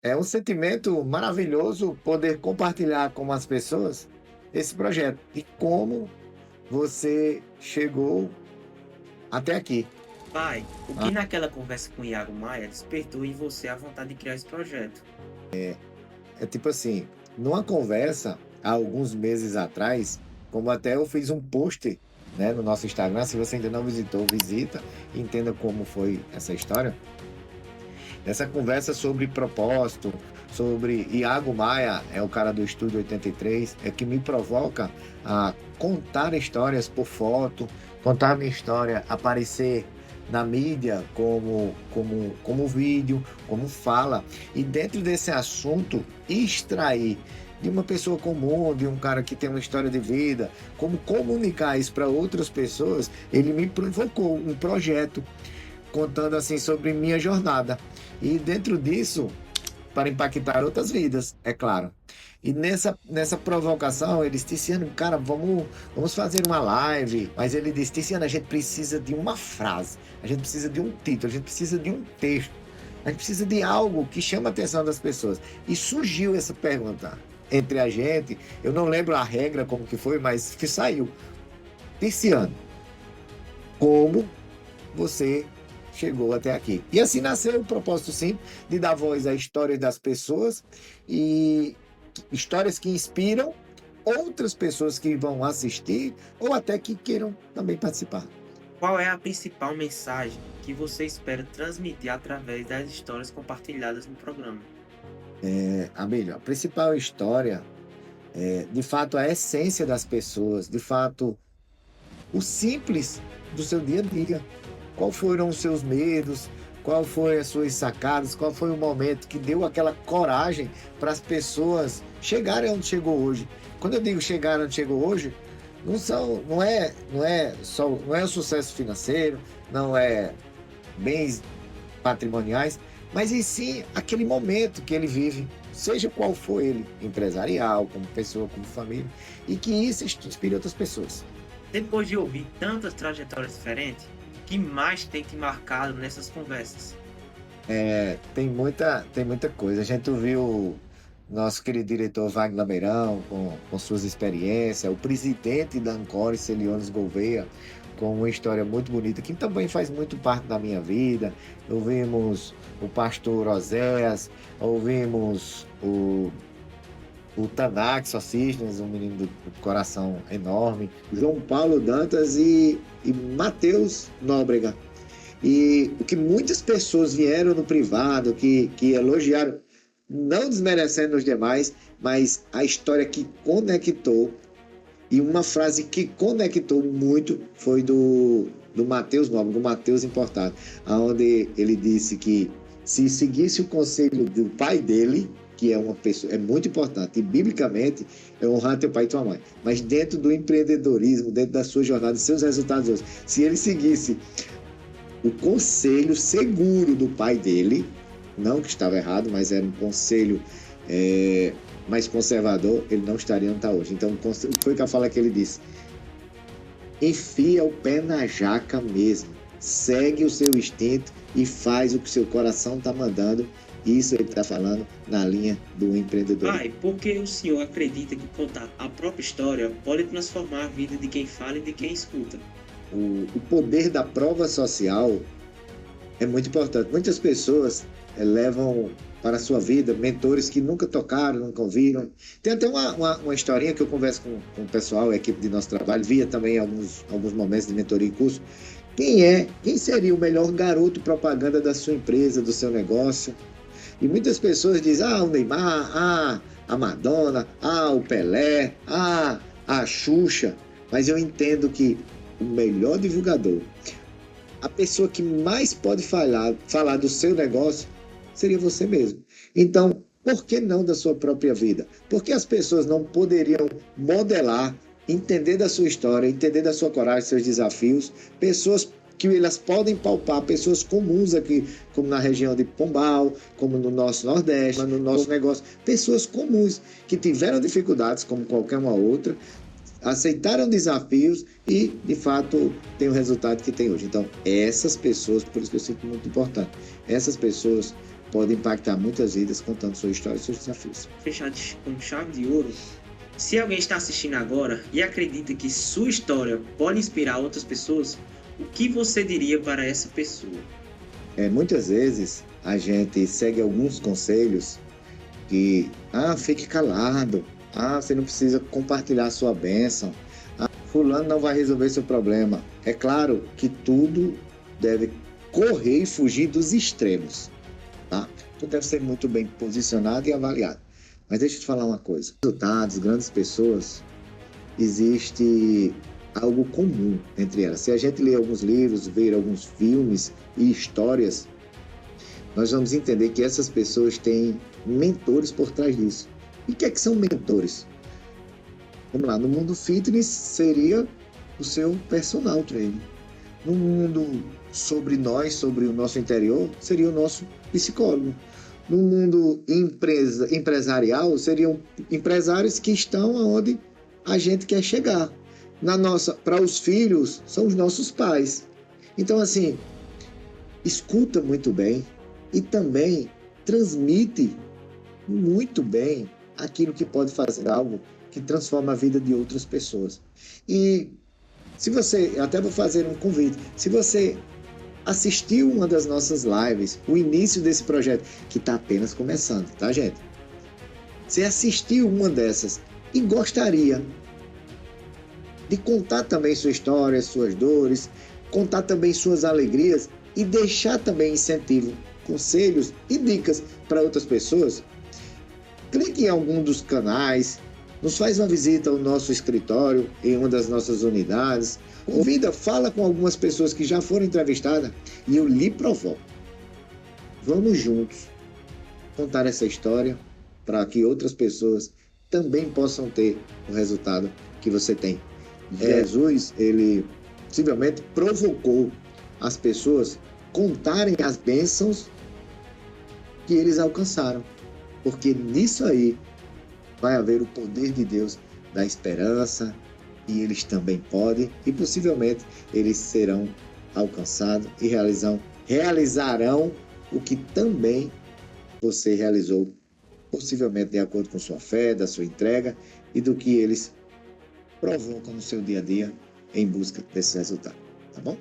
É um sentimento maravilhoso poder compartilhar com as pessoas esse projeto e como você chegou até aqui. Pai, o Ah, que naquela conversa com Iago Maia despertou em você a vontade de criar esse projeto? é tipo assim, numa conversa há alguns meses atrás, como até eu fiz um post, né, no nosso Instagram, se você ainda não visitou, visita e entenda como foi essa história. Essa conversa sobre propósito, sobre Iago Maia, é o cara do Estúdio 83, é que me provoca a contar histórias por foto, contar minha história, aparecer na mídia como vídeo, como fala, e dentro desse assunto extrair de uma pessoa comum, de um cara que tem uma história de vida, como comunicar isso para outras pessoas, ele me provocou um projeto contando assim sobre minha jornada. E dentro disso, para impactar outras vidas, é claro. E nessa provocação, eles Tiziano, cara, vamos fazer uma live. Mas ele disse, Tiziano, a gente precisa de uma frase, a gente precisa de um título, a gente precisa de um texto, a gente precisa de algo que chame a atenção das pessoas. E surgiu essa pergunta entre a gente, eu não lembro a regra como que foi, mas que saiu. Tiziano, como você chegou até aqui. E assim nasceu o propósito simples de dar voz à histórias das pessoas e histórias que inspiram outras pessoas que vão assistir ou até que queiram também participar. Qual é a principal mensagem que você espera transmitir através das histórias compartilhadas no programa? Abelha, a principal história é, de fato, a essência das pessoas, de fato, o simples do seu dia a dia. Qual foram os seus medos? Qual foi as suas sacadas? Qual foi o momento que deu aquela coragem para as pessoas chegarem onde chegou hoje? Quando eu digo chegar onde chegou hoje, não é o sucesso financeiro, não é bens patrimoniais, mas em si aquele momento que ele vive, seja qual for ele, empresarial, como pessoa, como família, e que isso inspire outras pessoas. Depois de ouvir tantas trajetórias diferentes, o que mais tem te marcado nessas conversas? Tem muita coisa. A gente ouviu nosso querido diretor Wagner Meirão, com suas experiências, o presidente da Ancore, Celiones Gouveia, com uma história muito bonita, que também faz muito parte da minha vida. Ouvimos o pastor Oséias, ouvimos o Tanax Cisnes, um menino do coração enorme, João Paulo Dantas e Matheus Nóbrega. E o que muitas pessoas vieram no privado, que elogiaram, não desmerecendo os demais, mas a história que conectou, e uma frase que conectou muito foi do Matheus Nobre, do Matheus Importado, onde ele disse que se seguisse o conselho do pai dele, que é uma pessoa, é muito importante, e biblicamente é honrar teu pai e tua mãe, mas dentro do empreendedorismo, dentro da sua jornada, seus resultados hoje, se ele seguisse o conselho seguro do pai dele, não que estava errado, mas era um conselho mais conservador, ele não estaria onde está hoje. Então, foi que a fala que ele disse: enfia o pé na jaca mesmo, segue o seu instinto e faz o que seu coração está mandando. Isso ele está falando na linha do empreendedorismo. Pai, por que o senhor acredita que contar a própria história pode transformar a vida de quem fala e de quem escuta? O poder da prova social é muito importante. Muitas pessoas levam para a sua vida mentores que nunca tocaram, nunca ouviram. Tem até uma historinha que eu converso com o pessoal, a equipe de nosso trabalho, via também alguns momentos de mentoria e curso. Quem seria o melhor garoto propaganda da sua empresa, do seu negócio? E muitas pessoas dizem, o Neymar, a Madonna, o Pelé, a Xuxa. Mas eu entendo que o melhor divulgador, a pessoa que mais pode falar do seu negócio, seria você mesmo. Então, por que não da sua própria vida? Por que as pessoas não poderiam modelar, entender da sua história, entender da sua coragem, seus desafios, pessoas que elas podem palpar, pessoas comuns aqui, como na região de Pombal, como no nosso Nordeste, no nosso negócio, pessoas comuns que tiveram dificuldades, como qualquer uma outra, aceitaram desafios e, de fato, tem o resultado que tem hoje. Então, essas pessoas, por isso que eu sinto muito importante, essas pessoas pode impactar muitas vidas contando sua história e seus desafios. Fechar com chave de ouro. Se alguém está assistindo agora e acredita que sua história pode inspirar outras pessoas, o que você diria para essa pessoa? Muitas vezes a gente segue alguns conselhos que, fique calado, você não precisa compartilhar a sua bênção, fulano não vai resolver seu problema. É claro que tudo deve correr e fugir dos extremos, tá? Tudo deve ser muito bem posicionado e avaliado. Mas deixa eu te falar uma coisa. Resultados, grandes pessoas, existe algo comum entre elas. Se a gente ler alguns livros, ver alguns filmes e histórias, nós vamos entender que essas pessoas têm mentores por trás disso. E o que é que são mentores? Vamos lá, no mundo fitness seria o seu personal trainer. No mundo sobre nós, sobre o nosso interior, seria o nosso psicólogo. No mundo empresarial, seriam empresários que estão onde a gente quer chegar. Para os filhos, são os nossos pais. Então, assim, escuta muito bem e também transmite muito bem aquilo que pode fazer algo que transforma a vida de outras pessoas. E se você, até vou fazer um convite, se você assistiu uma das nossas lives, o início desse projeto, que está apenas começando, tá, gente? Você assistiu uma dessas e gostaria de contar também sua história, suas dores, contar também suas alegrias e deixar também incentivo, conselhos e dicas para outras pessoas, clique em algum dos canais, nos faz uma visita ao nosso escritório, em uma das nossas unidades, fala com algumas pessoas que já foram entrevistadas e eu lhe provoco. Vamos juntos contar essa história para que outras pessoas também possam ter o resultado que você tem. Jesus, ele possivelmente provocou as pessoas contarem as bênçãos que eles alcançaram, porque nisso aí vai haver o poder de Deus da esperança, e eles também podem, e possivelmente eles serão alcançados e realizarão o que também você realizou, possivelmente de acordo com sua fé, da sua entrega e do que eles provocam no seu dia a dia em busca desse resultado, tá bom?